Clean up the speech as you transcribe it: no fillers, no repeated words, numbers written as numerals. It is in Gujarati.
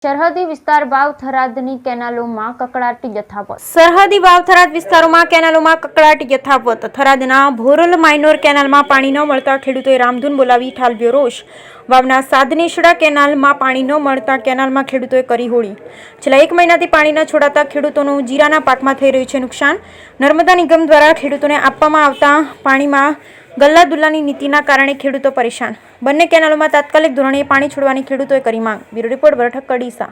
સરહદી વિસ્તાર વાવ થરાદની કેનાલોમાં કકળાટ યથાવત. સરહદી વાવ થરાદ વિસ્તારોમાં કેનાલોમાં કકળાટ યથાવત. થરાદના ભોરલ માઇનોર કેનાલમાં પાણી ન મળતા ખેડૂતોએ રામધૂન બોલાવી ઠાલવ્યો રોષ. વાવના સાધનેશડા કેનાલમાં પાણી ન મળતા કેનાલમાં ખેડૂતોએ કરી હોળી. છેલ્લા 1 મહિનાથી પાણી ન છોડાતા ખેડૂતોનું જીરાના પાકમાં થઈ રહ્યું છે નુકસાન. નર્મદા નિગમ દ્વારા ખેડૂતોને આપવામાં આવતા પાણીમાં ગલ્લાદુલ્લાની નીતિના કારણે ખેડૂતો પરેશાન. બંને કેનાલોમાં તાત્કાલિક ધોરણે પાણી છોડવાની ખેડૂતોએ કરી માંગ. બ્યુરો રિપોર્ટ બરઠક કડીસા.